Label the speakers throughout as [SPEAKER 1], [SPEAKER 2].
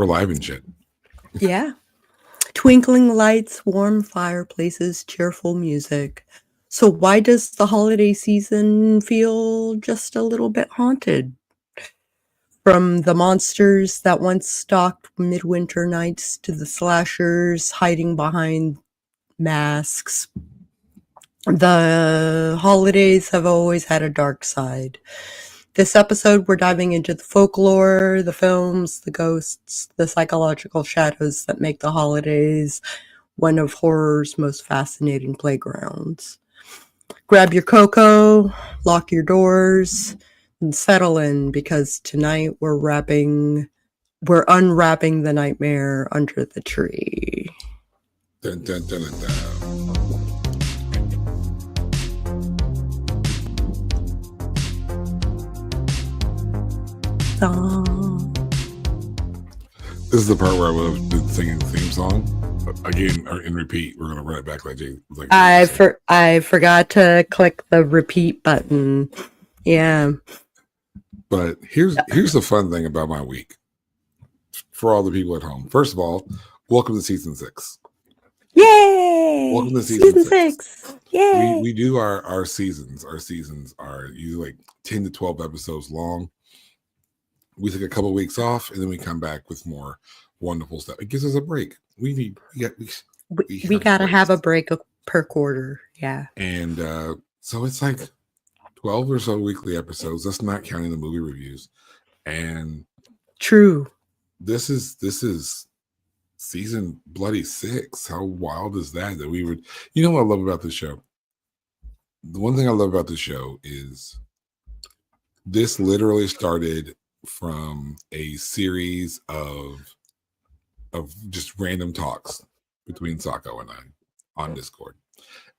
[SPEAKER 1] We're live and shit.
[SPEAKER 2] Yeah. Twinkling lights, warm fireplaces, cheerful music. So why does the holiday season feel just a little bit haunted? From the monsters that once stalked midwinter nights to the slashers hiding behind masks, the holidays have always had a dark side. This episode, we're diving into the folklore, the films, the ghosts, the psychological shadows that make the holidays one of horror's most fascinating playgrounds. Grab your cocoa, lock your doors, and settle in, because tonight we're unwrapping the nightmare under the tree.
[SPEAKER 1] Dun, dun, dun, dun, dun. This is the part where I would have been singing the theme song. But again, or in repeat, we're going to run it back like Jay.
[SPEAKER 2] I forgot to click the repeat button. Yeah.
[SPEAKER 1] But here's the fun thing about my week for all the people at home. First of all, welcome to season 6.
[SPEAKER 2] Yay!
[SPEAKER 1] Welcome to season 6.
[SPEAKER 2] Yay!
[SPEAKER 1] We do our seasons. Our seasons are usually like 10 to 12 episodes long. We take a couple of weeks off, and then we come back with more wonderful stuff. It gives us a break. We
[SPEAKER 2] gotta have a break per quarter. Yeah.
[SPEAKER 1] And so it's like 12 or so weekly episodes. That's not counting the movie reviews. And
[SPEAKER 2] true.
[SPEAKER 1] This is season bloody 6. How wild is that we would, you know what I love about this show? The one thing I love about this show is this literally started from a series of just random talks between Sako and I on Discord.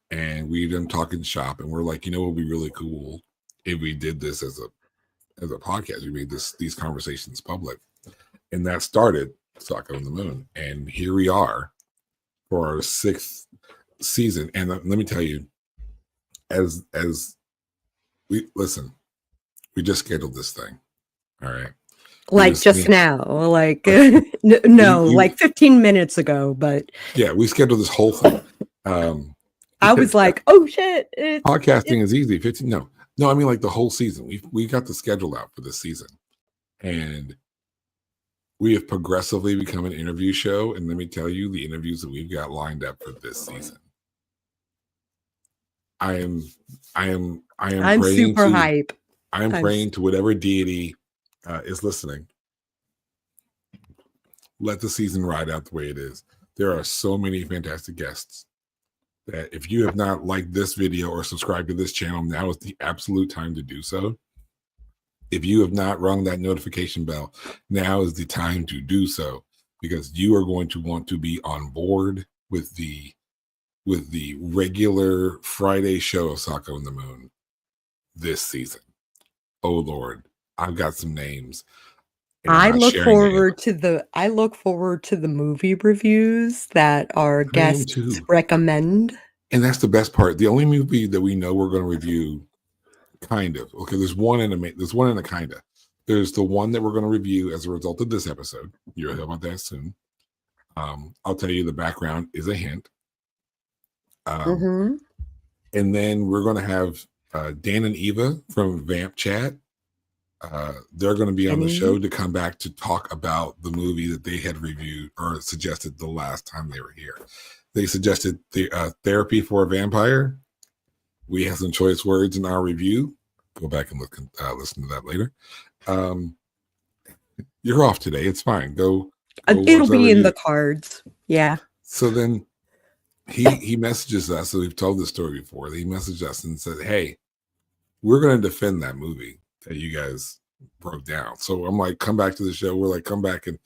[SPEAKER 1] And we've been talking shop, and we're like, you know what would be really cool if we did this as a podcast. We made these conversations public. And that started Sako and the Moon. And here we are for our 6th season. And let me tell you, as we listen, we just scheduled this thing. All right.
[SPEAKER 2] Like just now, like no, like 15 minutes ago, but
[SPEAKER 1] yeah, we scheduled this whole thing.
[SPEAKER 2] I was like, oh shit.
[SPEAKER 1] Podcasting is easy. 15. No, I mean like the whole season. We got the schedule out for this season. And we have progressively become an interview show. And let me tell you, the interviews that we've got lined up for this season. I am
[SPEAKER 2] super hype.
[SPEAKER 1] I am praying to whatever deity is listening. Let the season ride out the way it is. There are so many fantastic guests that if you have not liked this video or subscribed to this channel, now is the absolute time to do so. If you have not rung that notification bell, now is the time to do so, because you are going to want to be on board with the regular Friday show of Sako and the Moon this season. Oh Lord, I've got some names.
[SPEAKER 2] I look forward to the movie reviews that our guests recommend.
[SPEAKER 1] And that's the best part. The only movie that we know we're going to review, kind of. Okay, there's one and a kind of. There's the one that we're going to review as a result of this episode. You'll hear about that soon. I'll tell you the background is a hint. And then we're going to have Dan and Eva from Vamp Chat. They're going to be on the show to come back to talk about the movie that they had reviewed or suggested the last time they were here. They suggested the Therapy for a Vampire. We have some choice words in our review. Go back and listen to that later. You're off today. It's fine. Go
[SPEAKER 2] it'll be in the cards. Yeah.
[SPEAKER 1] So then he messages us. So we've told this story before. He messaged us and said, hey, we're going to defend that movie that you guys broke down. So I'm like, come back to the show. We're like, come back and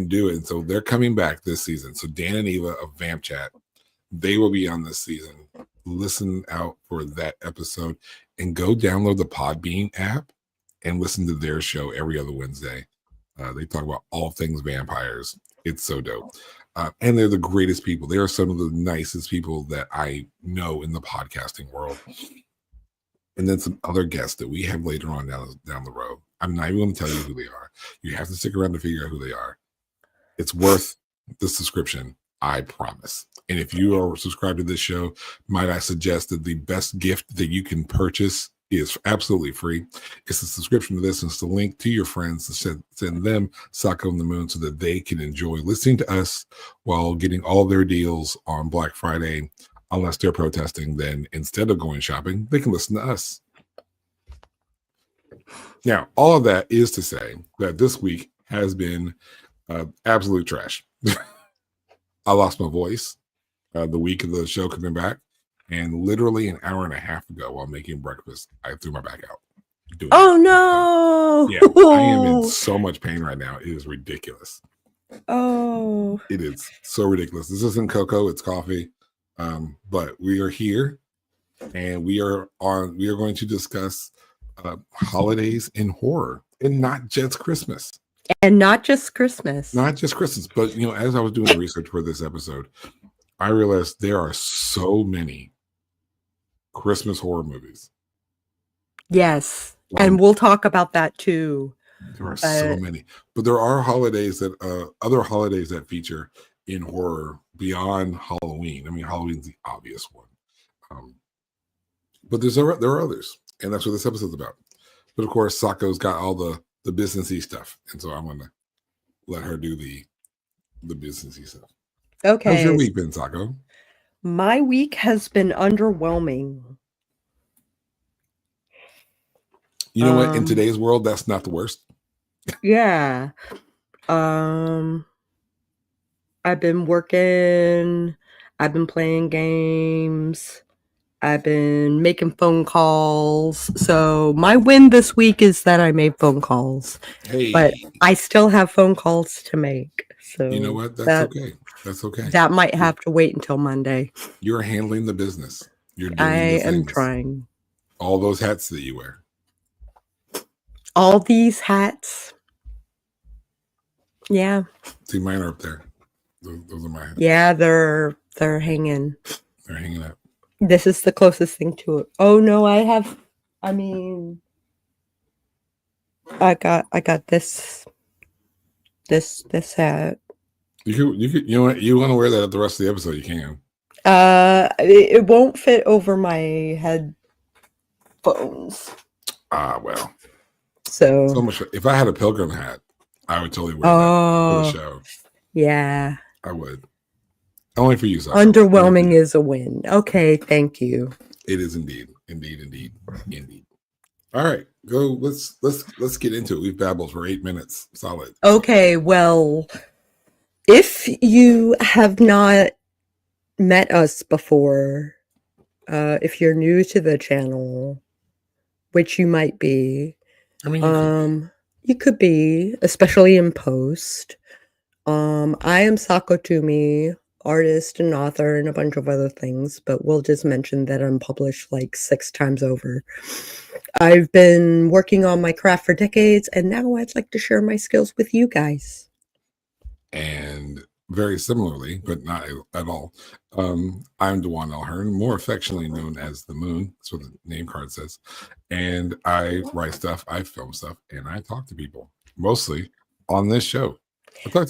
[SPEAKER 1] do it. And so they're coming back this season. So Dan and Eva of Vamp Chat, they will be on this season. Listen out for that episode and go download the Podbean app and listen to their show every other Wednesday. They talk about all things vampires. It's so dope. And they're the greatest people. They are some of the nicest people that I know in the podcasting world. And then some other guests that we have later on down the road. I'm not even going to tell you who they are. You have to stick around to figure out who they are. It's worth the subscription, I promise. And if you are subscribed to this show, might I suggest that the best gift that you can purchase is absolutely free. It's a subscription to this, and it's the link to your friends to send them Sako and the Moon so that they can enjoy listening to us while getting all their deals on Black Friday. Unless they're protesting, then instead of going shopping, they can listen to us. Now, all of that is to say that this week has been absolute trash. I lost my voice the week of the show coming back, and literally an hour and a half ago while making breakfast, I threw my back out.
[SPEAKER 2] Oh no!
[SPEAKER 1] Yeah, I am in so much pain right now. It is ridiculous.
[SPEAKER 2] Oh,
[SPEAKER 1] it is so ridiculous. This isn't cocoa; it's coffee. But we are here, and we are going to discuss holidays in horror, and not just Christmas.
[SPEAKER 2] And not just Christmas.
[SPEAKER 1] Not just Christmas, but as I was doing the research for this episode, I realized there are so many Christmas horror movies.
[SPEAKER 2] Yes, and we'll talk about that too.
[SPEAKER 1] There are so many, but there are holidays that other holidays that feature in horror beyond Halloween. I mean, Halloween's the obvious one, but there are others, and that's what this episode's about. But of course, Sako's got all the businessy stuff, and so I'm gonna let her do the businessy stuff.
[SPEAKER 2] Okay.
[SPEAKER 1] How's your week been, Sako?
[SPEAKER 2] My week has been underwhelming.
[SPEAKER 1] You know what? In today's world, that's not the worst.
[SPEAKER 2] Yeah. I've been working. I've been playing games. I've been making phone calls. So my win this week is that I made phone calls.
[SPEAKER 1] Hey.
[SPEAKER 2] But I still have phone calls to make. So
[SPEAKER 1] you know what? That's okay. That's okay.
[SPEAKER 2] That might have to wait until Monday.
[SPEAKER 1] You're handling the business. You're doing
[SPEAKER 2] I am trying.
[SPEAKER 1] All those hats that you wear.
[SPEAKER 2] All these hats. Yeah.
[SPEAKER 1] See, mine are up there. Those are my hats.
[SPEAKER 2] Yeah, they're hanging.
[SPEAKER 1] They're hanging up.
[SPEAKER 2] This is the closest thing to it. Oh no, I got this hat.
[SPEAKER 1] You know what? You want to wear that at the rest of the episode, you can.
[SPEAKER 2] It won't fit over my headphones.
[SPEAKER 1] Well.
[SPEAKER 2] So
[SPEAKER 1] much. If I had a pilgrim hat, I would totally wear that for the show.
[SPEAKER 2] Yeah.
[SPEAKER 1] I would. Only for you, Sako.
[SPEAKER 2] Underwhelming is a win. Okay, thank you.
[SPEAKER 1] It is indeed. All right, go. Let's get into it. We've babbled for 8 minutes, solid.
[SPEAKER 2] Okay, well, if you have not met us before, if you're new to the channel, which you might be,
[SPEAKER 1] I mean,
[SPEAKER 2] you could be, especially in post. I am Sako Toomey, artist and author and a bunch of other things, but we'll just mention that I'm published like 6 times over. I've been working on my craft for decades, and now I'd like to share my skills with you guys.
[SPEAKER 1] And very similarly, but not at all, I'm Dewan Elhern, more affectionately known as the Moon. That's what the name card says. And I write stuff, I film stuff, and I talk to people, mostly on this show.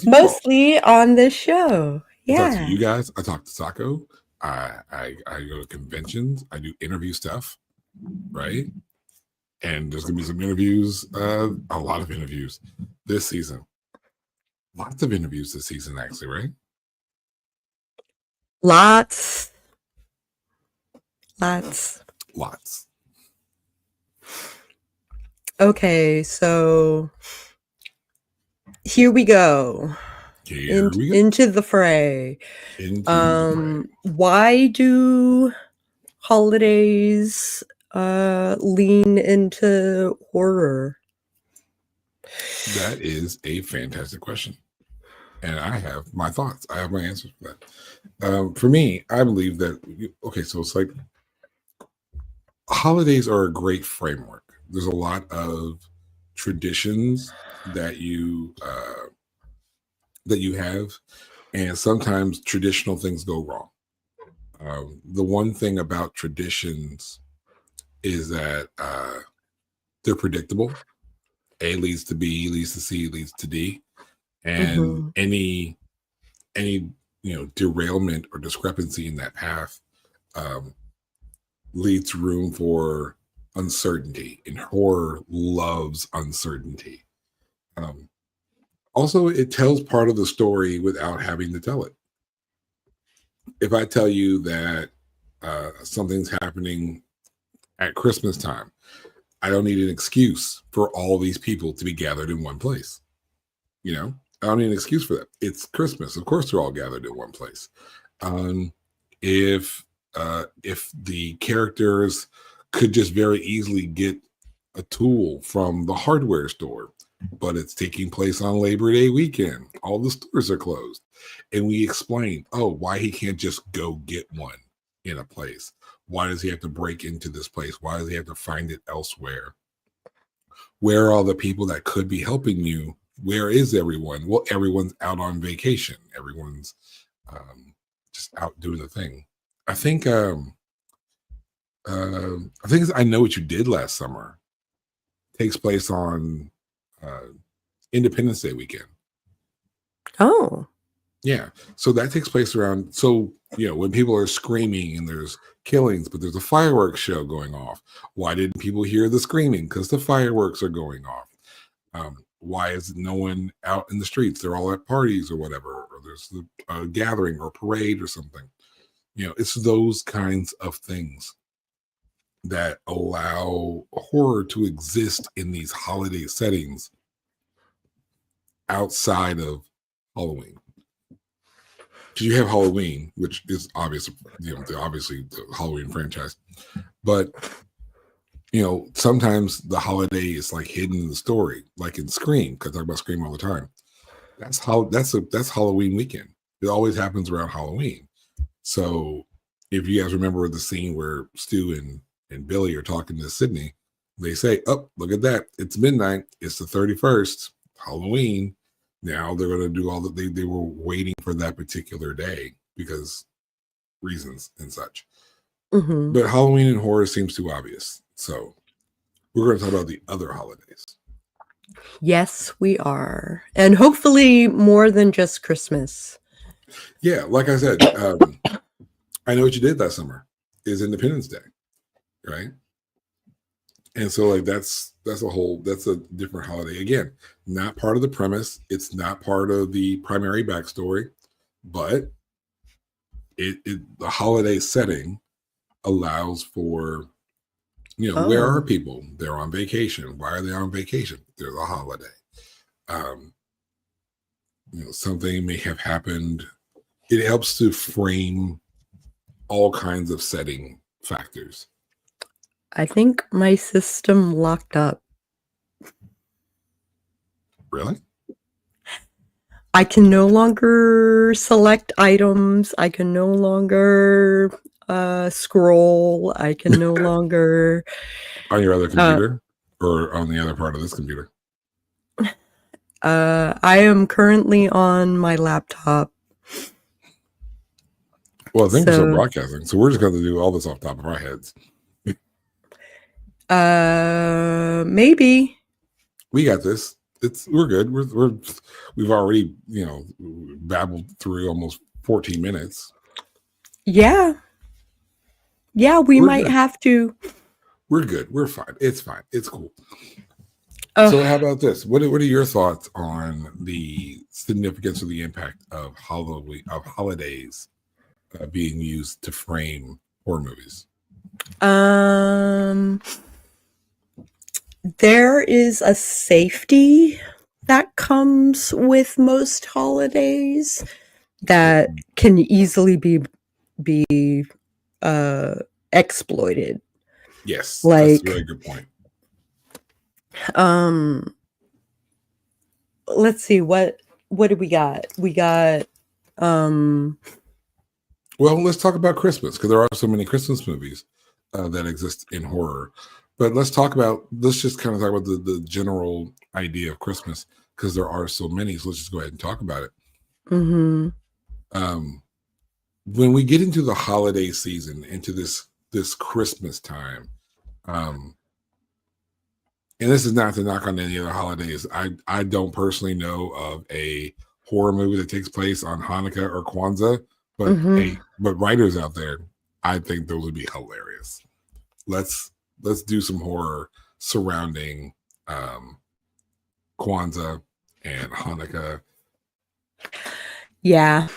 [SPEAKER 2] Mostly on this show. Yeah.
[SPEAKER 1] I talk to you guys. I talk to Sako. I go to conventions. I do interview stuff, right? And there's gonna be some interviews, a lot of interviews this season. Lots of interviews this season, actually, right?
[SPEAKER 2] Lots. Okay, so here we go. Into the fray. Why do holidays lean into horror?
[SPEAKER 1] That is a fantastic question. And I have my thoughts. I have my answers for that. For me, I believe that, so it's like holidays are a great framework. There's a lot of traditions that you have, and sometimes traditional things go wrong. The one thing about traditions is that they're predictable. A leads to B, leads to C, leads to D. and any derailment or discrepancy in that path leaves room for uncertainty, and horror loves uncertainty. Also, it tells part of the story without having to tell it. If I tell you that something's happening at Christmas time, I don't need an excuse for all these people to be gathered in one place. I don't need an excuse for that. It's Christmas. Of course, they're all gathered in one place. If the characters could just very easily get a tool from the hardware store, but it's taking place on Labor Day weekend, all the stores are closed, and we explain, why he can't just go get one in a place. Why does he have to break into this place? Why does he have to find it elsewhere? Where are all the people that could be helping you? Where is everyone? Well, everyone's out on vacation. Everyone's just out doing the thing. I think I Know What You Did Last Summer takes place on Independence Day weekend.
[SPEAKER 2] Oh.
[SPEAKER 1] Yeah. So that takes place around, when people are screaming and there's killings, but there's a fireworks show going off. Why didn't people hear the screaming? Because the fireworks are going off. Why is no one out in the streets? They're all at parties or whatever, or there's a gathering or parade or something. It's those kinds of things that allow horror to exist in these holiday settings outside of Halloween. Because you have Halloween, which is obviously the Halloween franchise, but sometimes the holiday is like hidden in the story, like in Scream, because I talk about Scream all the time. That's Halloween weekend. It always happens around Halloween. So if you guys remember the scene where Stu and Billy are talking to Sydney, they say, look at that. It's midnight. It's the 31st, Halloween. Now they're going to do all that. They were waiting for that particular day because reasons and such.
[SPEAKER 2] Mm-hmm.
[SPEAKER 1] But Halloween and horror seems too obvious. So we're going to talk about the other holidays.
[SPEAKER 2] Yes, we are. And hopefully more than just Christmas.
[SPEAKER 1] Yeah, like I said, I Know What You Did Last Summer is Independence Day, right? And so that's a different holiday. Again, not part of the premise. It's not part of the primary backstory, but the holiday setting allows for, where are people? They're on vacation. Why are they on vacation? There's a holiday. Something may have happened. It helps to frame all kinds of setting factors.
[SPEAKER 2] I think my system locked up.
[SPEAKER 1] Really?
[SPEAKER 2] I can no longer select items. I can no longer scroll. I can no longer...
[SPEAKER 1] On your other computer? Or on the other part of this computer?
[SPEAKER 2] I am currently on my laptop.
[SPEAKER 1] Well, I think we're still broadcasting, so we're just going to do all this off the top of our heads.
[SPEAKER 2] Maybe.
[SPEAKER 1] We got this. We're good. We've already, babbled through almost 14 minutes.
[SPEAKER 2] Yeah. Yeah, we might have to.
[SPEAKER 1] We're good. We're fine. It's fine. It's cool. So how about this? What are your thoughts on the significance or the impact of holidays being used to frame horror movies?
[SPEAKER 2] There is a safety that comes with most holidays that can easily be exploited.
[SPEAKER 1] Yes, that's a very good point.
[SPEAKER 2] Let's see, what do we got? We got
[SPEAKER 1] well, let's talk about Christmas, because there are so many Christmas movies that exist in horror. But let's just kind of talk about the general idea of Christmas, because there are so many. So let's just go ahead and talk about it.
[SPEAKER 2] Mm-hmm.
[SPEAKER 1] When we get into the holiday season, into this Christmas time, and and this is not to knock on any other holidays. I don't personally know of a horror movie that takes place on Hanukkah or Kwanzaa, but but writers out there, I think those would be hilarious. Let's do some horror surrounding Kwanzaa and Hanukkah.
[SPEAKER 2] Yeah.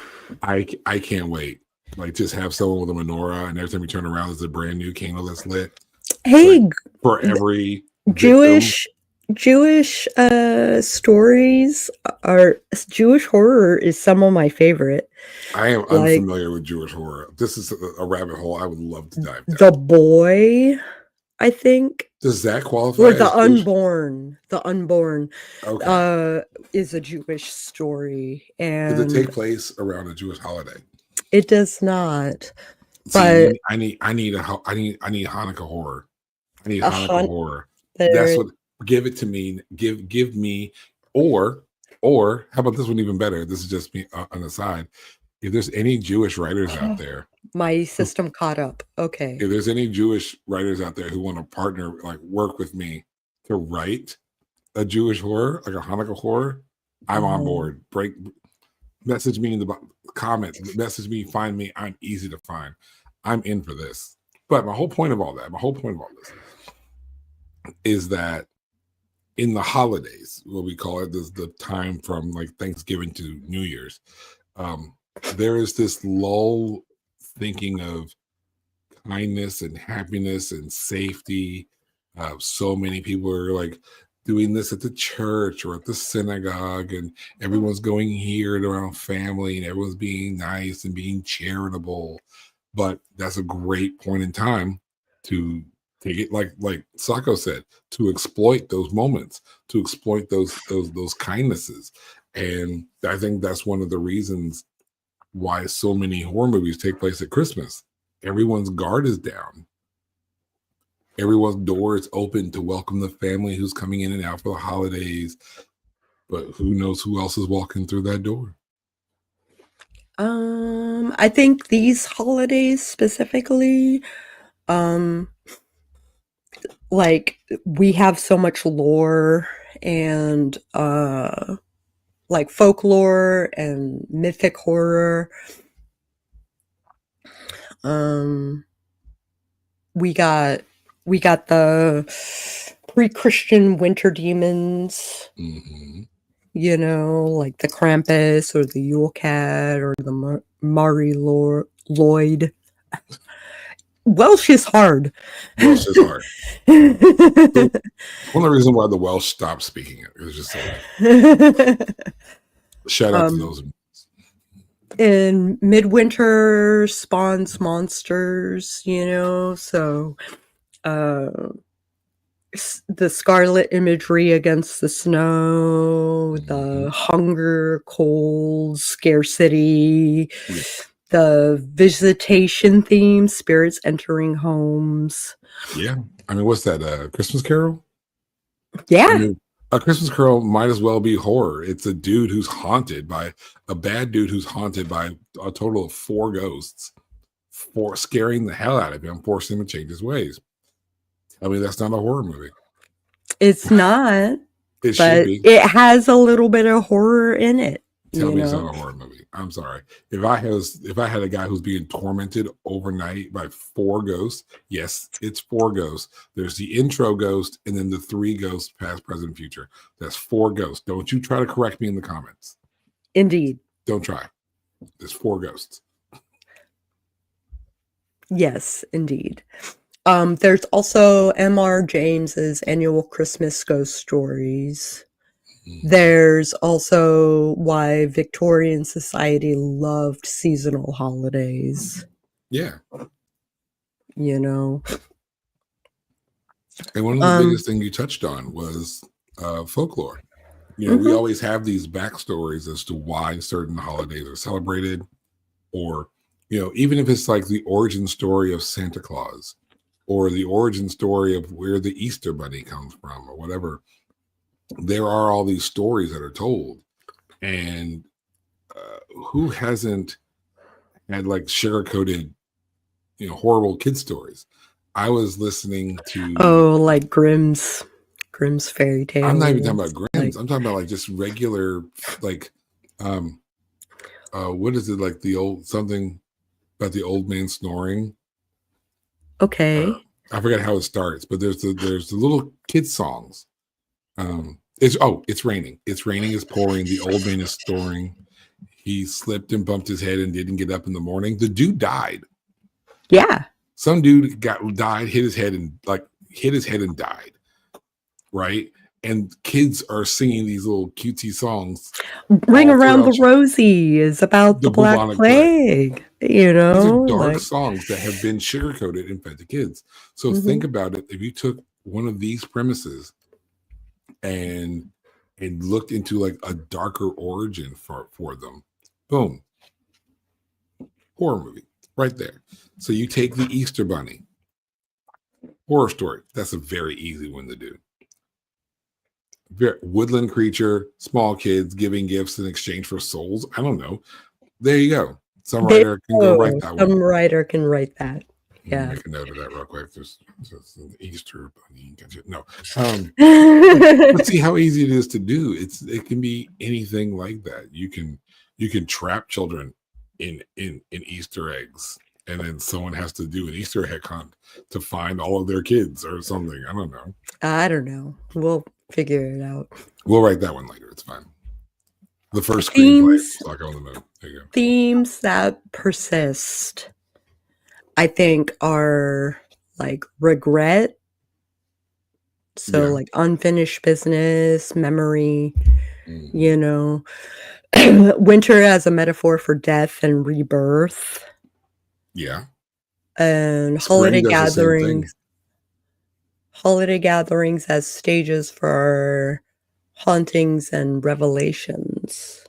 [SPEAKER 1] I can't wait. Like, just have someone with a menorah, and every time you turn around, there's a brand new candle that's lit.
[SPEAKER 2] Hey,
[SPEAKER 1] like for every
[SPEAKER 2] Jewish stories are Jewish horror is some of my favorite.
[SPEAKER 1] I am unfamiliar with Jewish horror. This is a rabbit hole I would love to dive down.
[SPEAKER 2] The Boy, I think.
[SPEAKER 1] Does that qualify?
[SPEAKER 2] Or The Unborn. The Unborn is a Jewish story. And
[SPEAKER 1] does it take place around a Jewish holiday?
[SPEAKER 2] It does not.
[SPEAKER 1] See, but I need Hanukkah horror. I need Hanukkah horror. That's what. Give it to me. Give me. Or how about this one even better? This is just me on the side. If there's any Jewish writers out there,
[SPEAKER 2] my system caught up. Okay.
[SPEAKER 1] If there's any Jewish writers out there who want to partner, like work with me to write a Jewish horror, like a Hanukkah horror, I'm on board. Message me in the comments. Message me. Find me. I'm easy to find. I'm in for this. But my whole point of all this is that in the holidays, what we call it, is the time from like Thanksgiving to New Year's, there is this lull thinking of kindness and happiness and safety. So many people are like doing this at the church or at the synagogue, and everyone's going here and around family, and everyone's being nice and being charitable. But that's a great point in time to take it, like Sako said, to exploit those moments, to exploit those kindnesses. And I think that's one of the reasons why so many horror movies take place at Christmas. Everyone's guard is down. Everyone's door is open to welcome the family who's coming in and out for the holidays. But who knows who else is walking through that door?
[SPEAKER 2] I think these holidays specifically, like we have so much lore and like folklore and mythic horror. We got the pre-Christian winter demons, you know, like the Krampus or the Yule Cat or the Mari Lloyd. Welsh is hard.
[SPEAKER 1] One of the reasons why the Welsh stopped speaking it was just so. Shout out to those.
[SPEAKER 2] And midwinter spawns monsters, you know, so the scarlet imagery against the snow, the hunger, cold, scarcity, the visitation theme, spirits entering homes.
[SPEAKER 1] Yeah. I mean, what's that? Christmas Carol?
[SPEAKER 2] Yeah.
[SPEAKER 1] I mean, A Christmas Carol might as well be horror. It's a dude who's haunted by a bad dude who's haunted by a total of 4 ghosts, for scaring the hell out of him, forcing him to change his ways. I mean, that's not a horror movie.
[SPEAKER 2] It's not.
[SPEAKER 1] It should be.
[SPEAKER 2] It has a little bit of horror in it.
[SPEAKER 1] Tell me it's not a horror movie. I'm sorry. If I had a guy who's being tormented overnight by 4 ghosts, yes, it's 4 ghosts. There's the intro ghost and then the 3 ghosts, past, present, future. That's 4 ghosts. Don't you try to correct me in the comments.
[SPEAKER 2] Indeed.
[SPEAKER 1] Don't try. There's 4 ghosts.
[SPEAKER 2] Yes, indeed. There's also M.R. James's annual Christmas ghost stories. There's also why Victorian society loved seasonal holidays.
[SPEAKER 1] Yeah.
[SPEAKER 2] You know.
[SPEAKER 1] And one of the biggest things you touched on was folklore. You know, we always have these backstories as to why certain holidays are celebrated, or, you know, even if it's like the origin story of Santa Claus or the origin story of where the Easter Bunny comes from or whatever. There are all these stories that are told, and who hasn't had like sugar-coated, you know, horrible kid stories? I was listening to
[SPEAKER 2] like Grimm's Grimm's fairy tales.
[SPEAKER 1] I'm not even talking about Grimm's. I'm talking about like just regular, like, what is it, like the old something about the old man snoring?
[SPEAKER 2] Okay.
[SPEAKER 1] I forgot how it starts, but there's the little kid songs. It's raining. It's raining. It's pouring. The old man is snoring. He slipped and bumped his head and didn't get up in the morning. The dude died.
[SPEAKER 2] Yeah.
[SPEAKER 1] Some dude died, hit his head and died. Right? And kids are singing these little cutesy songs.
[SPEAKER 2] Ring Around the Rosie is about the Black Plague. You know,
[SPEAKER 1] these are dark songs that have been sugar-coated and fed to kids. So think about it. If you took one of these premises and looked into like a darker origin for them, boom, horror movie right there. So you take the Easter Bunny, horror story. That's a very easy one to do. Woodland creature, small kids giving gifts in exchange for souls. I don't know. There you go. Some writer can go write that one.
[SPEAKER 2] Some writer can write that. Yeah.
[SPEAKER 1] Make a note of that real quick. There's an Easter Bunny. No. Let's see how easy it is to do. It can be anything like that. You can trap children in Easter eggs, and then someone has to do an Easter egg hunt to find all of their kids or something. I don't know.
[SPEAKER 2] I don't know. We'll figure it out.
[SPEAKER 1] We'll write that one later. It's fine. The first screenplay, Sako on the Moon. There you go.
[SPEAKER 2] Themes that persist, I think, are like regret. So like unfinished business, memory, you know, winter as a metaphor for death and rebirth.
[SPEAKER 1] Yeah.
[SPEAKER 2] And holiday gatherings as stages for hauntings and revelations.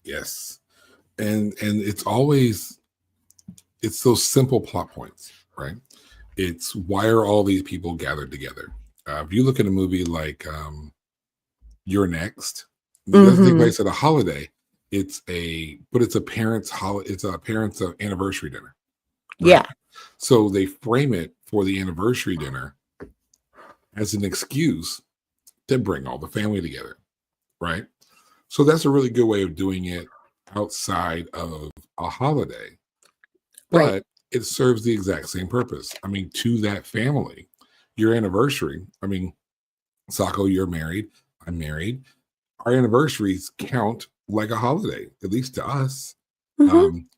[SPEAKER 1] Yes. And it's always, it's those simple plot points, right? It's why are all these people gathered together? If you look at a movie like You're Next, it doesn't take place at a holiday. It's a parents' anniversary dinner. Right?
[SPEAKER 2] Yeah.
[SPEAKER 1] So they frame it for the anniversary dinner as an excuse to bring all the family together, right? So that's a really good way of doing it outside of a holiday, but it serves the exact same purpose. I mean, to that family, your anniversary. I mean, Sako, you're married. I'm married. Our anniversaries count like a holiday, at least to us.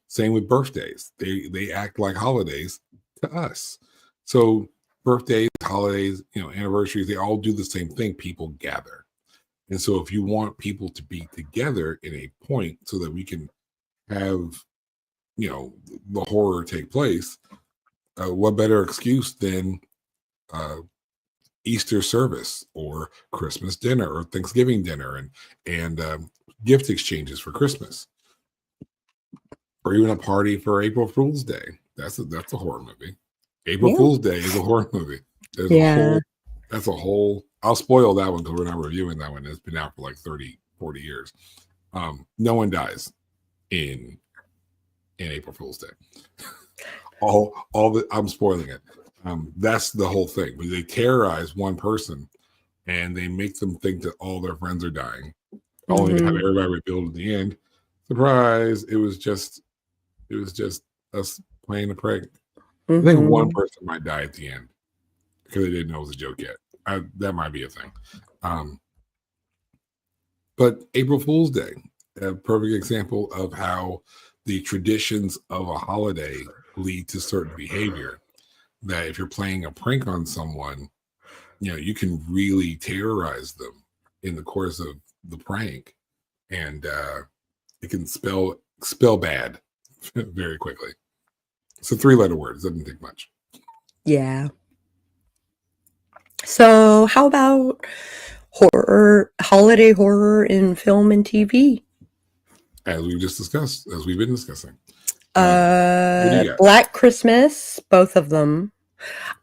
[SPEAKER 1] Same with birthdays. They act like holidays to us. So birthdays, holidays, anniversaries, they all do the same thing. People gather. And so if you want people to be together in a point so that we can have, the horror take place, what better excuse than Easter service or Christmas dinner or Thanksgiving dinner and gift exchanges for Christmas, or even a party for April Fool's Day. That's a horror movie. April Fool's Day is a horror movie. That's a whole. I'll spoil that one because we're not reviewing that one. It's been out for like 30, 40 years. No one dies in April Fool's Day. I'm spoiling it. That's the whole thing. But they terrorize one person and they make them think that all their friends are dying, only to have everybody revealed at the end. Surprise! It was just us playing a prank. I think one person might die at the end because they didn't know it was a joke yet. That might be a thing. But April Fool's Day, a perfect example of how the traditions of a holiday lead to certain behavior. That if you're playing a prank on someone, you can really terrorize them in the course of the prank, and it can spell bad very quickly. It's a 3-letter word. It doesn't take much.
[SPEAKER 2] Yeah. So how about holiday horror in film and TV?
[SPEAKER 1] As we've been discussing.
[SPEAKER 2] Black Christmas, both of them.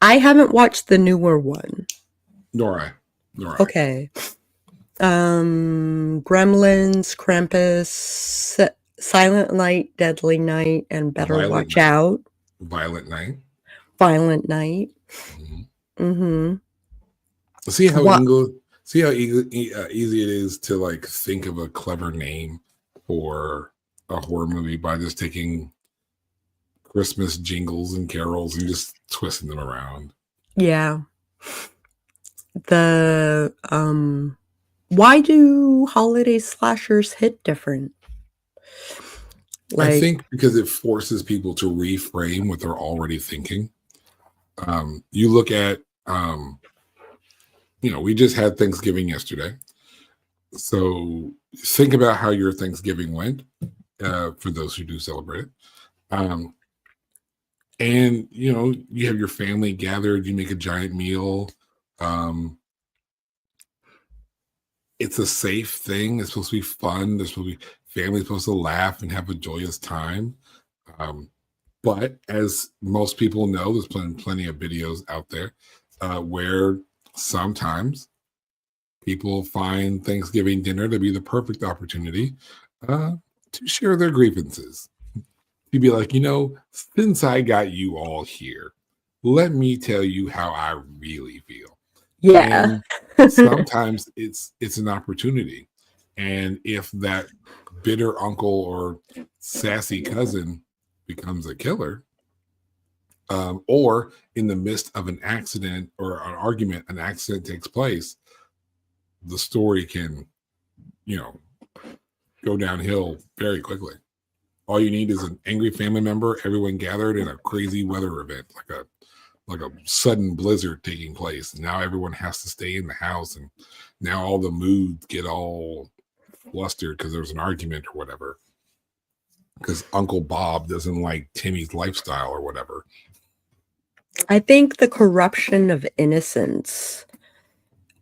[SPEAKER 2] I haven't watched the newer one.
[SPEAKER 1] Nor I.
[SPEAKER 2] Okay. Gremlins, Krampus, Silent Night, Deadly Night, and Better Watch Out.
[SPEAKER 1] Violent Night.
[SPEAKER 2] Violent Night.
[SPEAKER 1] See how See how easy it is to like think of a clever name for a horror movie by just taking Christmas jingles and carols and just twisting them around.
[SPEAKER 2] Yeah. Why do holiday slashers hit different?
[SPEAKER 1] I think because it forces people to reframe what they're already thinking. You look at, we just had Thanksgiving yesterday. So think about how your Thanksgiving went for those who do celebrate it. And, you have your family gathered, you make a giant meal. It's a safe thing. It's supposed to be fun. There's supposed to be family's supposed to laugh and have a joyous time. But as most people know, there's plenty of videos out there where sometimes people find Thanksgiving dinner to be the perfect opportunity to share their grievances. To be like, since I got you all here, let me tell you how I really feel.
[SPEAKER 2] Yeah.
[SPEAKER 1] And sometimes it's an opportunity. And if that bitter uncle or sassy cousin becomes a killer, or in the midst of an accident or an argument, an accident takes place, the story can, go downhill very quickly. All you need is an angry family member, everyone gathered in a crazy weather event, like a sudden blizzard taking place. And now everyone has to stay in the house, and now all the moods get all flustered because there's an argument or whatever. Because Uncle Bob doesn't like Timmy's lifestyle or whatever.
[SPEAKER 2] I think the corruption of innocence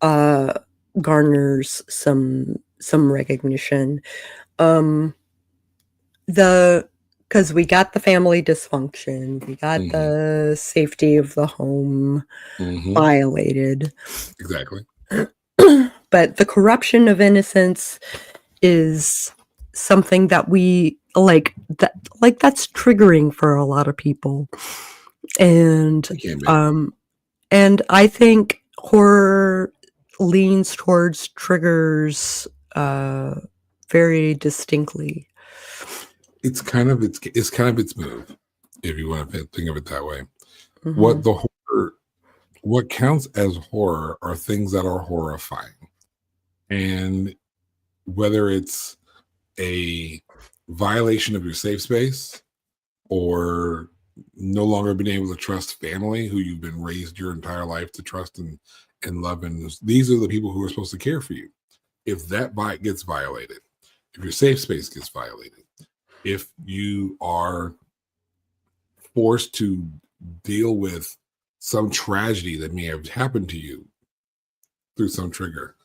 [SPEAKER 2] garners some recognition. Because we got the family dysfunction, we got the safety of the home violated.
[SPEAKER 1] Exactly.
[SPEAKER 2] But the corruption of innocence is something that we like. That's triggering for a lot of people, and I think horror leans towards triggers very distinctly.
[SPEAKER 1] It's kind of its move, if you want to think of it that way. What counts as horror are things that are horrifying, and whether it's a violation of your safe space or no longer being able to trust family who you've been raised your entire life to trust and love, and these are the people who are supposed to care for you. If that gets violated, if your safe space gets violated, if you are forced to deal with some tragedy that may have happened to you through some trigger,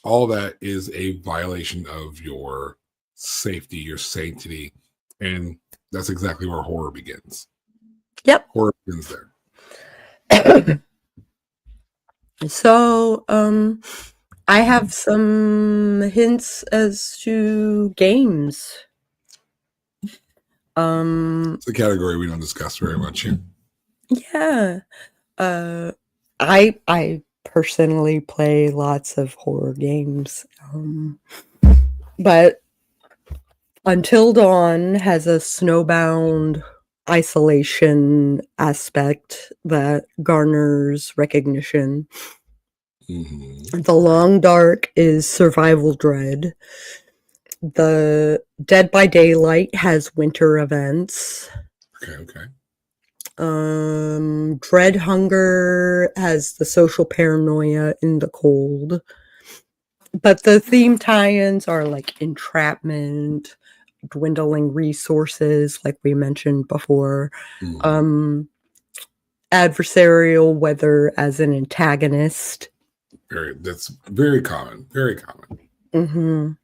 [SPEAKER 1] all that is a violation of your safety, your sanctity. And that's exactly where horror begins.
[SPEAKER 2] Yep.
[SPEAKER 1] Horror begins there.
[SPEAKER 2] So, I have some hints as to games.
[SPEAKER 1] It's a category we don't discuss very much here.
[SPEAKER 2] Yeah. I personally play lots of horror games. But Until Dawn has a snowbound isolation aspect that garners recognition. The Long Dark is survival dread. The Dead by Daylight has winter events.
[SPEAKER 1] Okay.
[SPEAKER 2] Dread Hunger has the social paranoia in the cold. But the theme tie-ins are like entrapment, dwindling resources, like we mentioned before. Adversarial weather as an antagonist.
[SPEAKER 1] That's very common. Very common.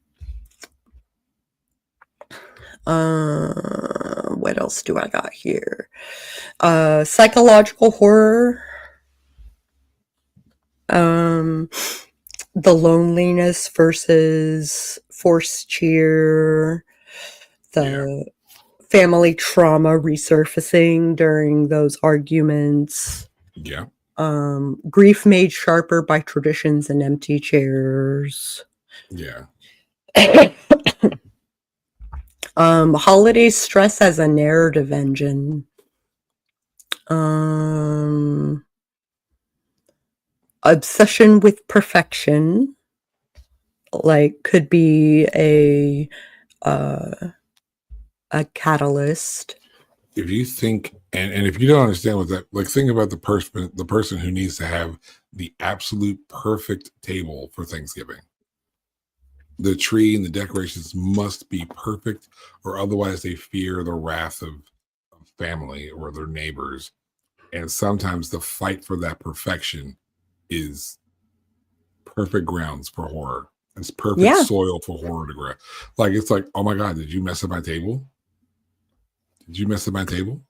[SPEAKER 2] What else do I got here? Psychological horror. The loneliness versus forced cheer. The family trauma resurfacing during those arguments.
[SPEAKER 1] Yeah.
[SPEAKER 2] Grief made sharper by traditions and empty chairs.
[SPEAKER 1] Yeah.
[SPEAKER 2] Holiday stress as a narrative engine. Obsession with perfection, like, could be a catalyst.
[SPEAKER 1] If you think, and if you don't understand what that, like, think about the person who needs to have the absolute perfect table for Thanksgiving. The tree and the decorations must be perfect, or otherwise they fear the wrath of family or their neighbors. And sometimes the fight for that perfection is perfect grounds for horror. It's perfect
[SPEAKER 2] Yeah.
[SPEAKER 1] soil for horror to grow. Like, it's like, oh my God, did you mess up my table? Did you mess up my table?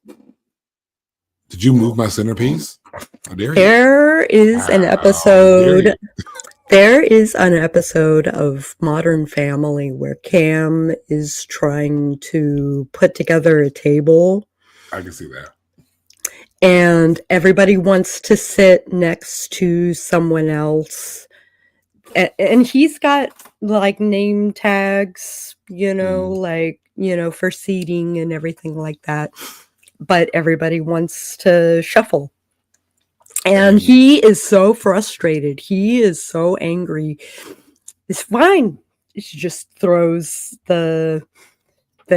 [SPEAKER 1] Did you move my centerpiece? How dare you?
[SPEAKER 2] There is an episode. There is an episode of Modern Family where Cam is trying to put together a table.
[SPEAKER 1] I can see that.
[SPEAKER 2] And everybody wants to sit next to someone else. And he's got like name tags, like, for seating and everything like that. But everybody wants to shuffle. And he is so frustrated. He is so angry. It's fine. He just throws the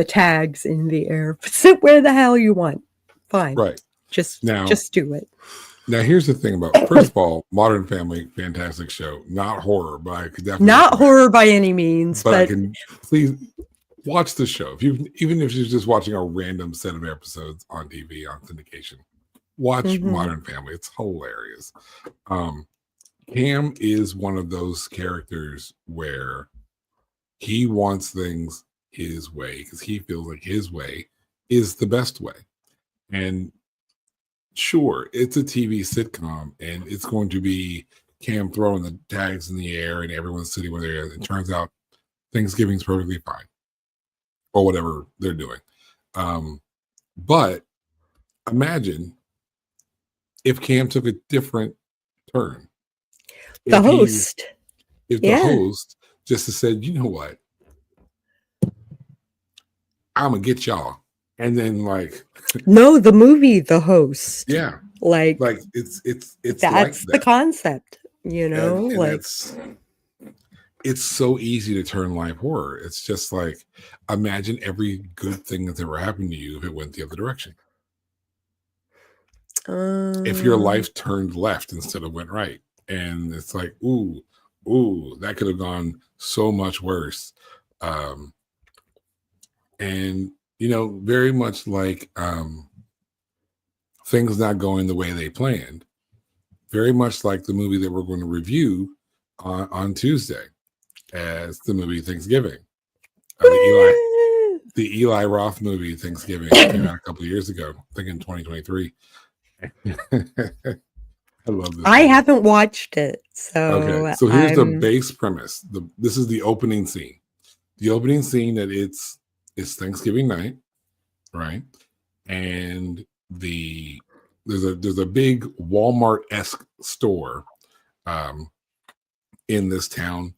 [SPEAKER 2] tags in the air. Sit where the hell you want. Fine.
[SPEAKER 1] Right.
[SPEAKER 2] Just do it.
[SPEAKER 1] Now, here's the thing about, first of all, Modern Family, fantastic show. Not horror, but I could definitely.
[SPEAKER 2] Not horror by any means, but
[SPEAKER 1] I can, please watch the show. Even if you're just watching a random set of episodes on TV on syndication, watch Modern Family. It's hilarious. Cam is one of those characters where he wants things his way because he feels like his way is the best way. And sure, it's a TV sitcom and it's going to be Cam throwing the tags in the air and everyone's sitting where they're. It turns out Thanksgiving's perfectly fine or whatever they're doing. But imagine if Cam took a different turn.
[SPEAKER 2] The host.
[SPEAKER 1] If the host just said, you know what? I'm going to get y'all. And then
[SPEAKER 2] no, the movie, The Host.
[SPEAKER 1] Yeah.
[SPEAKER 2] Like
[SPEAKER 1] it's
[SPEAKER 2] that's
[SPEAKER 1] like
[SPEAKER 2] the concept,
[SPEAKER 1] and it's so easy to turn live horror. It's just like, imagine every good thing that's ever happened to you if it went the other direction. If your life turned left instead of went right. And it's like, ooh, that could have gone so much worse. And, very much like things not going the way they planned. Very much like the movie that we're going to review on Tuesday as the movie Thanksgiving. The Eli Roth movie Thanksgiving came out a couple of years ago, I think in 2023. I love this.
[SPEAKER 2] I haven't watched it, so
[SPEAKER 1] okay. So here's the base premise. This is the opening scene. The opening scene that it's Thanksgiving night, right? And there's a big Walmart-esque store in this town,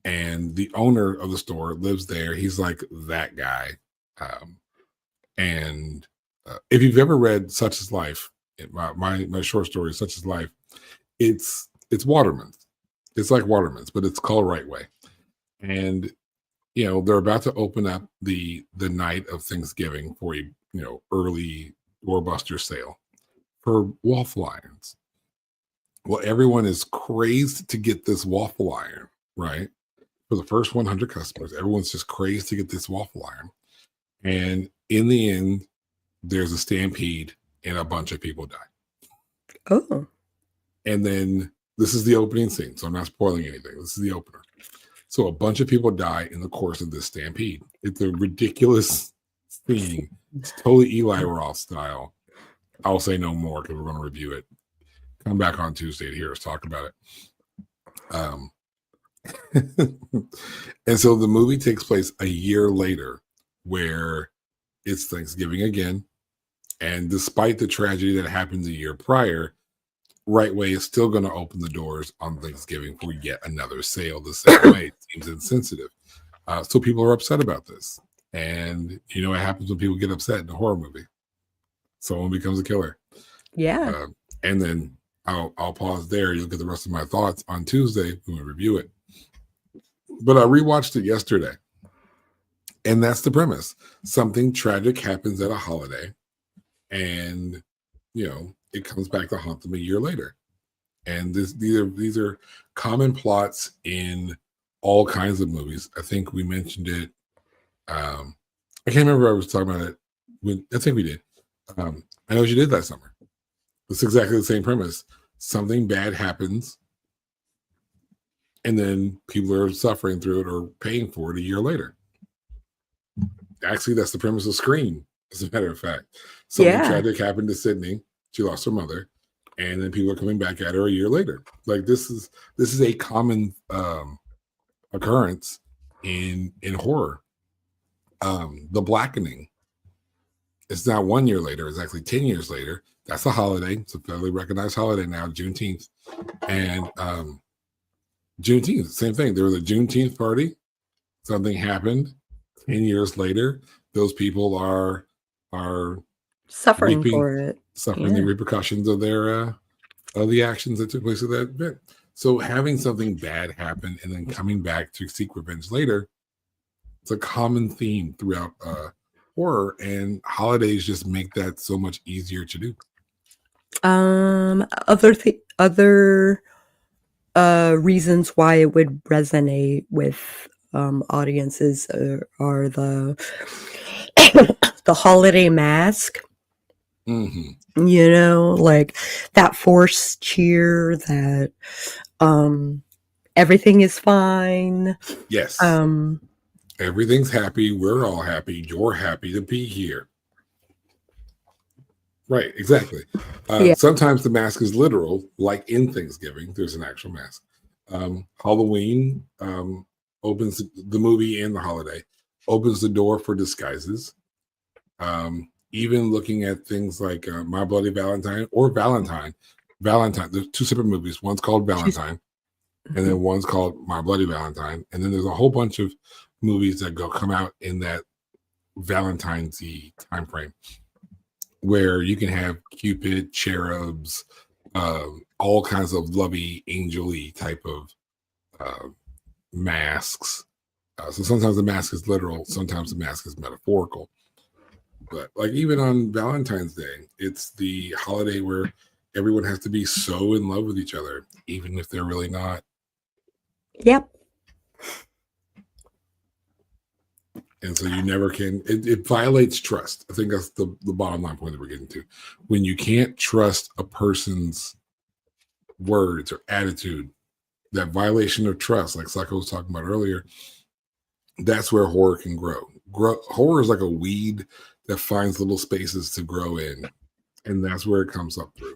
[SPEAKER 1] and the owner of the store lives there. He's like that guy. And if you've ever read Such Is Life, my short story Such Is Life, it's Waterman's. It's like Waterman's, but it's called Right Way. And they're about to open up the night of Thanksgiving for a early doorbuster sale for waffle irons. Well, everyone is crazed to get this waffle iron, right? For the first 100 customers, everyone's just crazed to get this waffle iron. And in the end, there's a stampede and a bunch of people die.
[SPEAKER 2] Oh.
[SPEAKER 1] And then this is the opening scene, so I'm not spoiling anything. This is the opener. So a bunch of people die in the course of this stampede. It's a ridiculous scene. It's totally Eli Roth style. I'll say no more because we're going to review it. Come back on Tuesday to hear us talk about it. And so the movie takes place a year later where it's Thanksgiving again. And despite the tragedy that happened the year prior, Right Way is still going to open the doors on Thanksgiving for yet another sale the same way. It seems insensitive. So people are upset about this. And you know what happens when people get upset in a horror movie? Someone becomes a killer.
[SPEAKER 2] Yeah.
[SPEAKER 1] And then I'll pause there. You'll get the rest of my thoughts on Tuesday when we review it. But I rewatched it yesterday. And that's the premise. Something tragic happens at a holiday. And, you know, it comes back to haunt them a year later. And these are common plots in all kinds of movies. I think we mentioned it. I can't remember. I was talking about it when I think we did. I know you did last summer. It's exactly the same premise. Something bad happens, and then people are suffering through it or paying for it a year later. Actually, that's the premise of Scream, as a matter of fact. Something tragic happened to Sydney. She lost her mother, and then people are coming back at her a year later. Like this is a common occurrence in horror. The Blackening. It's not 1 year later. It's actually 10 years later. That's a holiday. It's a federally recognized holiday now, Juneteenth. And Juneteenth, same thing. There was a Juneteenth party. Something happened. 10 years later, those people are
[SPEAKER 2] suffering for it.
[SPEAKER 1] Suffering the repercussions of their of the actions that took place at that event. So having something bad happen and then coming back to seek revenge later, it's a common theme throughout horror, and holidays just make that so much easier to do.
[SPEAKER 2] Other reasons why it would resonate with audiences are the the holiday mask.
[SPEAKER 1] Mm-hmm.
[SPEAKER 2] You know, like that forced cheer that everything is fine.
[SPEAKER 1] Yes. Everything's happy. We're all happy. You're happy to be here. Right, exactly. Sometimes the mask is literal, like in Thanksgiving, there's an actual mask. Halloween opens the movie and the holiday, opens the door for disguises. Even looking at things like My Bloody Valentine or Valentine. There's two separate movies. One's called Valentine, and then one's called My Bloody Valentine. And then there's a whole bunch of movies that come out in that Valentine's-y time frame, where you can have Cupid, cherubs, all kinds of lovey, angel-y type of masks. So sometimes the mask is literal, sometimes the mask is metaphorical. But like even on Valentine's Day, it's the holiday where everyone has to be so in love with each other, even if they're really not.
[SPEAKER 2] Yep.
[SPEAKER 1] And so you never can, it violates trust. I think that's the bottom line point that we're getting to. When you can't trust a person's words or attitude, that violation of trust, like Sako was talking about earlier, that's where horror can grow. Horror is like a weed that finds little spaces to grow in. And that's where it comes up through.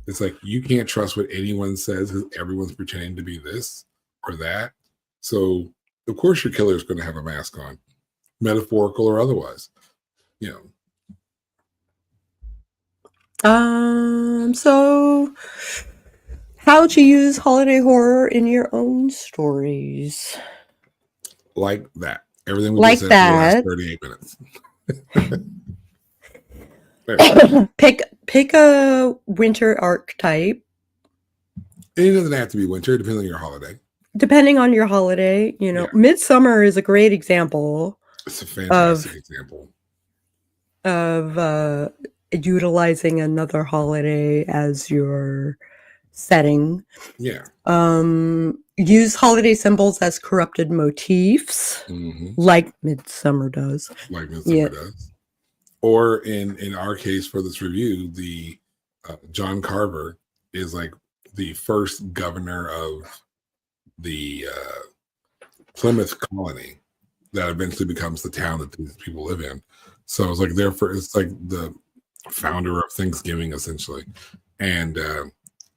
[SPEAKER 1] It's like you can't trust what anyone says because everyone's pretending to be this or that. So, of course, your killer is going to have a mask on, metaphorical or otherwise, you
[SPEAKER 2] know. So how to use holiday horror in your own stories?
[SPEAKER 1] Like that. Everything we
[SPEAKER 2] like
[SPEAKER 1] just said for the last 38
[SPEAKER 2] minutes. Pick a winter archetype.
[SPEAKER 1] It doesn't have to be winter, depending on your holiday.
[SPEAKER 2] Depending on your holiday, you know, Midsummer is a great example.
[SPEAKER 1] It's a fantastic example
[SPEAKER 2] of utilizing another holiday as your setting.
[SPEAKER 1] Yeah.
[SPEAKER 2] Use holiday symbols as corrupted motifs, like Midsummer does.
[SPEAKER 1] Like Midsummer does. Or in our case for this review, the John Carver is like the first governor of the Plymouth colony that eventually becomes the town that these people live in. So it's like it's like the founder of Thanksgiving essentially, and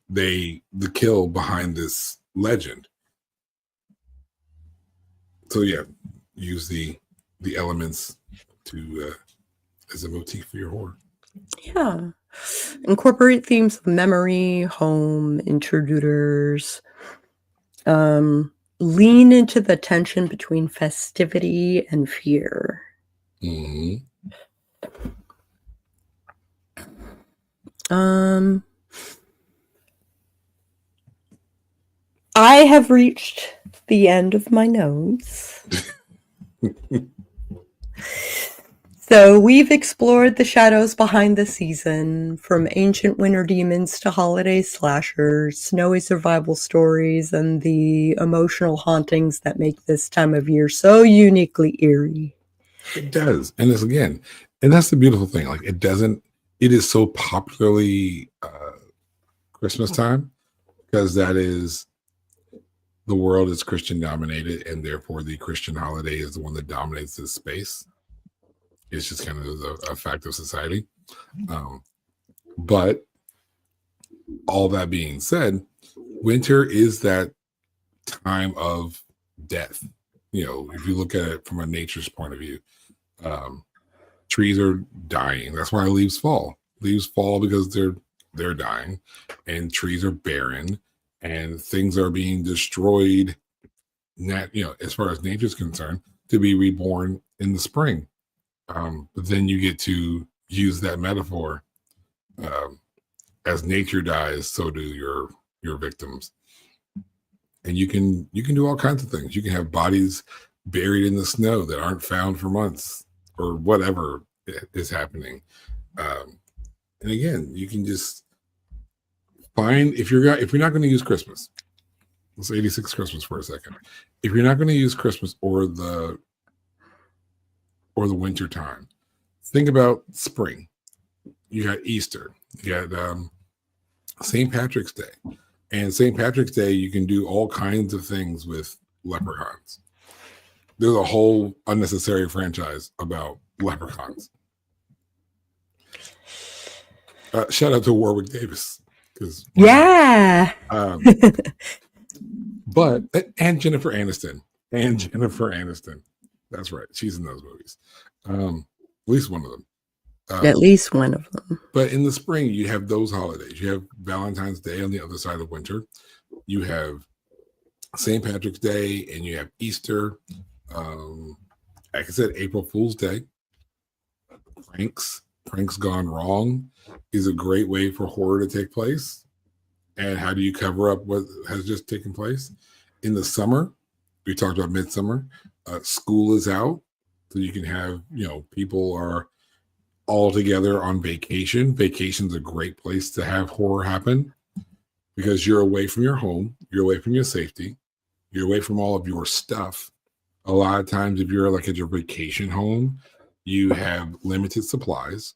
[SPEAKER 1] the kill behind this legend. So use the elements to as a motif for your horror.
[SPEAKER 2] Yeah. Incorporate themes of memory, home, intruders. Lean into the tension between festivity and fear.
[SPEAKER 1] Mm-hmm.
[SPEAKER 2] I have reached the end of my notes. So we've explored the shadows behind the season, from ancient winter demons to holiday slashers, snowy survival stories, and the emotional hauntings that make this time of year so uniquely eerie.
[SPEAKER 1] It does. And it's again, and that's the beautiful thing. Like it is so popularly Christmas time because that is the world is Christian dominated, and therefore the Christian holiday is the one that dominates this space. It's just kind of a fact of society. But all that being said, winter is that time of death. If you look at it from a nature's point of view, trees are dying. That's why leaves fall. Leaves fall because they're dying, and trees are barren, and things are being destroyed. As far as nature's concerned, to be reborn in the spring. But then you get to use that metaphor. As nature dies, so do your victims. And you can do all kinds of things. You can have bodies buried in the snow that aren't found for months or whatever is happening. And again, you can just find if you're not going to use Christmas, let's 86 Christmas for a second. If you're not going to use Christmas or the winter time, think about spring. You got Easter. You got St. Patrick's Day. And St. Patrick's Day, you can do all kinds of things with leprechauns. There's a whole unnecessary franchise about leprechauns. Shout out to Warwick Davis.
[SPEAKER 2] Yeah.
[SPEAKER 1] But and Jennifer Aniston. That's right. She's in those movies. At least one of them.
[SPEAKER 2] At least one of them.
[SPEAKER 1] But in the spring, you have those holidays. You have Valentine's Day on the other side of winter. You have St. Patrick's Day, and you have Easter. Like I said, April Fool's Day. Pranks Gone Wrong is a great way for horror to take place. And how do you cover up what has just taken place? In the summer, we talked about midsummer. School is out, so you can have, people are all together on vacation. Vacation's a great place to have horror happen because you're away from your home, you're away from your safety, you're away from all of your stuff. A lot of times, if you're like at your vacation home, you have limited supplies.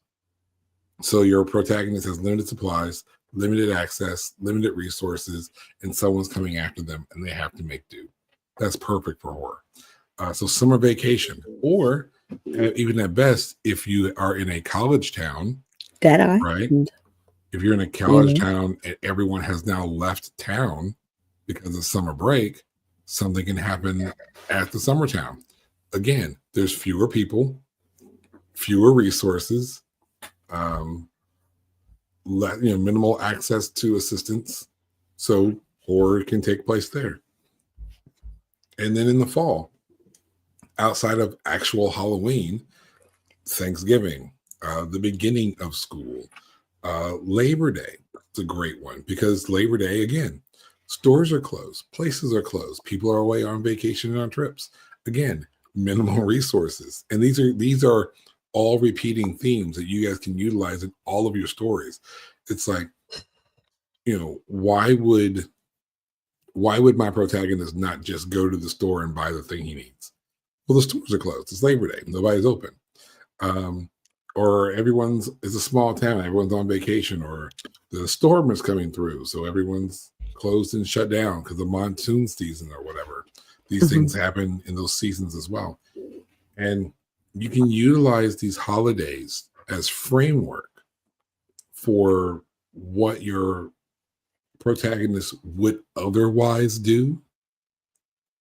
[SPEAKER 1] So your protagonist has limited supplies, limited access, limited resources, and someone's coming after them and they have to make do. That's perfect for horror. So summer vacation, or even at best, if you are in a college town, right? If you're in a college town and everyone has now left town because of summer break, something can happen at the summer town. Again, there's fewer people, fewer resources, minimal access to assistance. So horror can take place there. And then in the fall, outside of actual Halloween, Thanksgiving, the beginning of school, Labor Day, it's a great one because Labor Day, again, stores are closed, places are closed, people are away on vacation and on trips. Again, minimal resources. And these are all repeating themes that you guys can utilize in all of your stories. It's like, why would my protagonist not just go to the store and buy the thing he needs? Well, the stores are closed. It's Labor Day. Nobody's open. Or it's a small town. Everyone's on vacation, or the storm is coming through. So everyone's closed and shut down because of monsoon season or whatever. These things happen in those seasons as well. And you can utilize these holidays as framework for what your protagonist would otherwise do,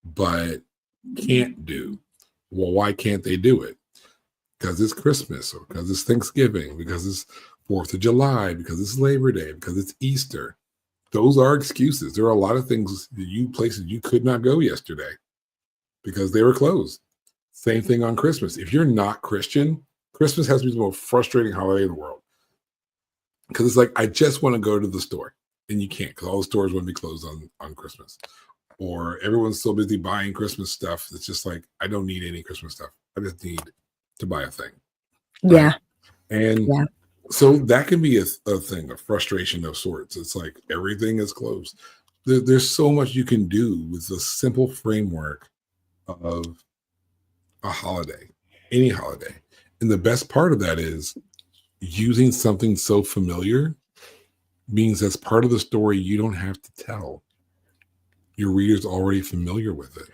[SPEAKER 1] but can't do. Well, why can't they do it? because it's Christmas, or because it's Thanksgiving, because it's 4th of July, because it's Labor Day, because it's Easter. Those are excuses. There are a lot of things places you could not go yesterday because they were closed. Same thing on Christmas. If you're not Christian, Christmas has to be the most frustrating holiday in the world. Because it's like, I just want to go to the store, and you can't because all the stores want to be closed on Christmas. Or everyone's so busy buying Christmas stuff. It's just like, I don't need any Christmas stuff. I just need to buy a thing.
[SPEAKER 2] Yeah.
[SPEAKER 1] Right? And so that can be a thing, a frustration of sorts. It's like everything is closed. There's so much you can do with the simple framework of a holiday, any holiday. And the best part of that is using something so familiar means that's part of the story you don't have to tell. Your reader's already familiar with it.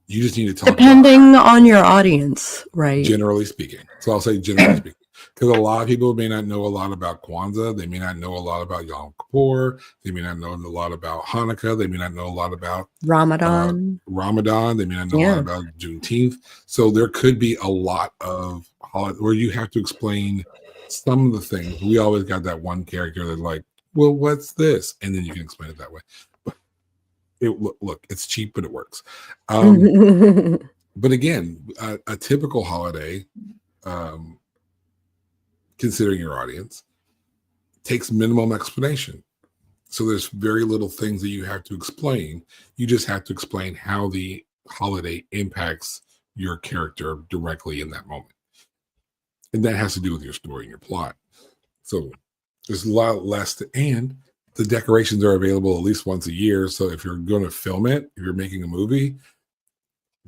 [SPEAKER 1] You just need to talk
[SPEAKER 2] depending on your audience, right?
[SPEAKER 1] Generally speaking. So I'll say generally speaking. Because a lot of people may not know a lot about Kwanzaa. They may not know a lot about Yom Kippur. They may not know a lot about Hanukkah. They may not know a lot about
[SPEAKER 2] Ramadan.
[SPEAKER 1] They may not know a lot about Juneteenth. So there could be a lot of holidays where you have to explain some of the things. We always got that one character that's like, well, what's this? And then you can explain it that way. But look, it's cheap, but it works. But again, a typical holiday, considering your audience, takes minimum explanation. So there's very little things that you have to explain. You just have to explain how the holiday impacts your character directly in that moment. And that has to do with your story and your plot. So there's a lot less and the decorations are available at least once a year. So if you're going to film it, if you're making a movie,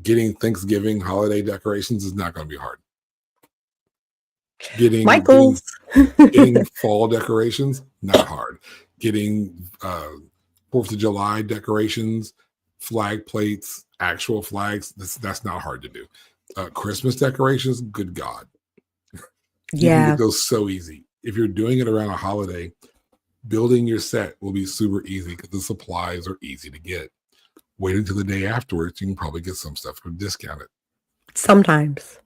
[SPEAKER 1] getting Thanksgiving holiday decorations is not going to be hard. Getting fall decorations, not hard. Getting 4th of July decorations, flag plates, actual flags, that's not hard to do. Christmas decorations, good God. You can get those so easy. If you're doing it around a holiday, building your set will be super easy because the supplies are easy to get. Wait until the day afterwards, you can probably get some stuff for discounted.
[SPEAKER 2] Sometimes,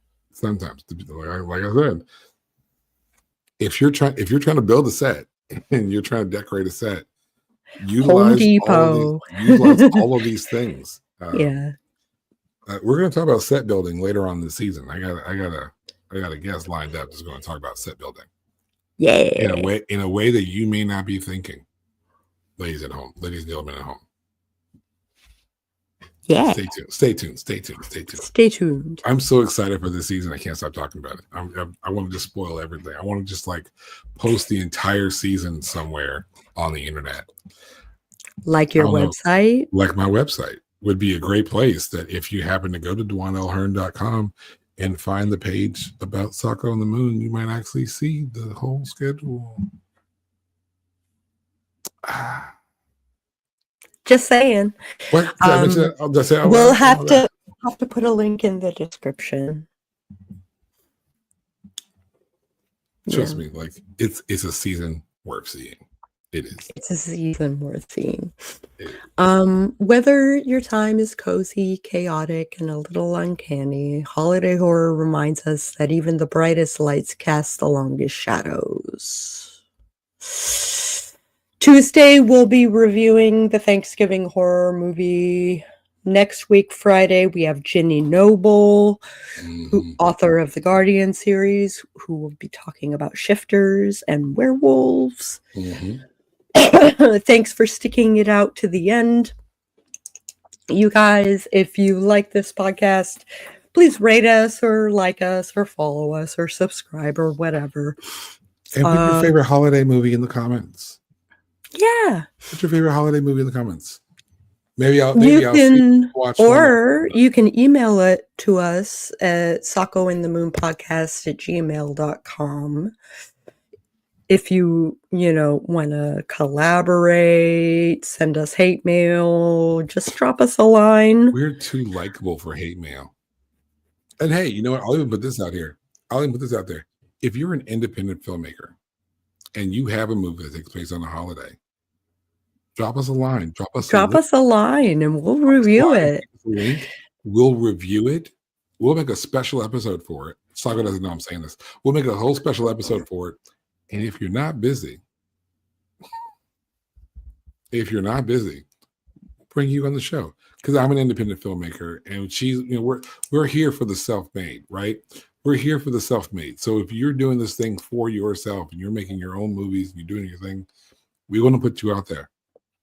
[SPEAKER 1] like I said, if you're trying to build a set and you're trying to decorate a set, utilize all of these things. We're going to talk about set building later on this season. I got a guest lined up that's going to talk about set building.
[SPEAKER 2] Yeah,
[SPEAKER 1] in a way that you may not be thinking, ladies and gentlemen at home.
[SPEAKER 2] Yeah.
[SPEAKER 1] Stay tuned. I'm so excited for this season. I can't stop talking about it. I want to just spoil everything. I want to just like post the entire season somewhere on the internet.
[SPEAKER 2] Like your website?
[SPEAKER 1] Like my website would be a great place that if you happen to go to DwanLHearn.com and find the page about Sako and the Moon, you might actually see the whole schedule.
[SPEAKER 2] Just saying.
[SPEAKER 1] What?
[SPEAKER 2] We'll have to put a link in the description.
[SPEAKER 1] Trust me, like it's a season worth seeing. It is.
[SPEAKER 2] It's a season worth seeing. Whether your time is cozy, chaotic, and a little uncanny, holiday horror reminds us that even the brightest lights cast the longest shadows. Tuesday, we'll be reviewing the Thanksgiving horror movie. Next week, Friday, we have Ginny Noble, author of the Guardian series, who will be talking about shifters and werewolves. Thanks for sticking it out to the end. You guys, if you like this podcast, please rate us or like us or follow us or subscribe or whatever.
[SPEAKER 1] And put your favorite holiday movie in the comments.
[SPEAKER 2] Yeah.
[SPEAKER 1] What's your favorite holiday movie in the comments? You
[SPEAKER 2] can email it to us at sakoandthemoonpodcast@gmail.com. If you want to collaborate, send us hate mail, just drop us a line.
[SPEAKER 1] We're too likable for hate mail. And hey, you know what? I'll even put this out there. If you're an independent filmmaker and you have a movie that takes place on a holiday, drop us a line. Drop us a line
[SPEAKER 2] and we'll review it.
[SPEAKER 1] We'll review it. We'll make a special episode for it. Sako doesn't know I'm saying this. We'll make a whole special episode for it. And if you're not busy, bring you on the show, because I'm an independent filmmaker, and she's, we're here for the self-made, right? We're here for the self-made. So if you're doing this thing for yourself and you're making your own movies and you're doing your thing, we want to put you out there.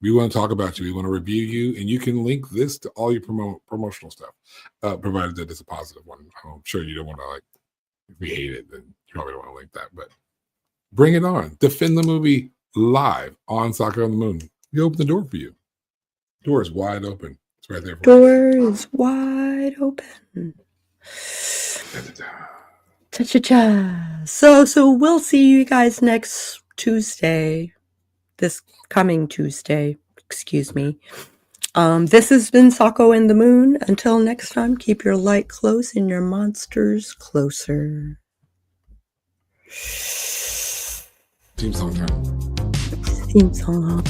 [SPEAKER 1] We want to talk about you. We want to review you, and you can link this to all your promotional stuff, provided that it's a positive one. I'm sure you don't want to, like, if we hate it, then you probably don't want to link that. But bring it on. Defend the movie live on Sako on the Moon. We open the door for you. Door is wide open. It's right there.
[SPEAKER 2] Door is wide open. Cha-cha-cha. So we'll see you guys next Tuesday. This coming Tuesday. Excuse me. This has been Sako and the Moon. Until next time, keep your light close and your monsters closer.
[SPEAKER 1] Theme song time.
[SPEAKER 2] Theme song.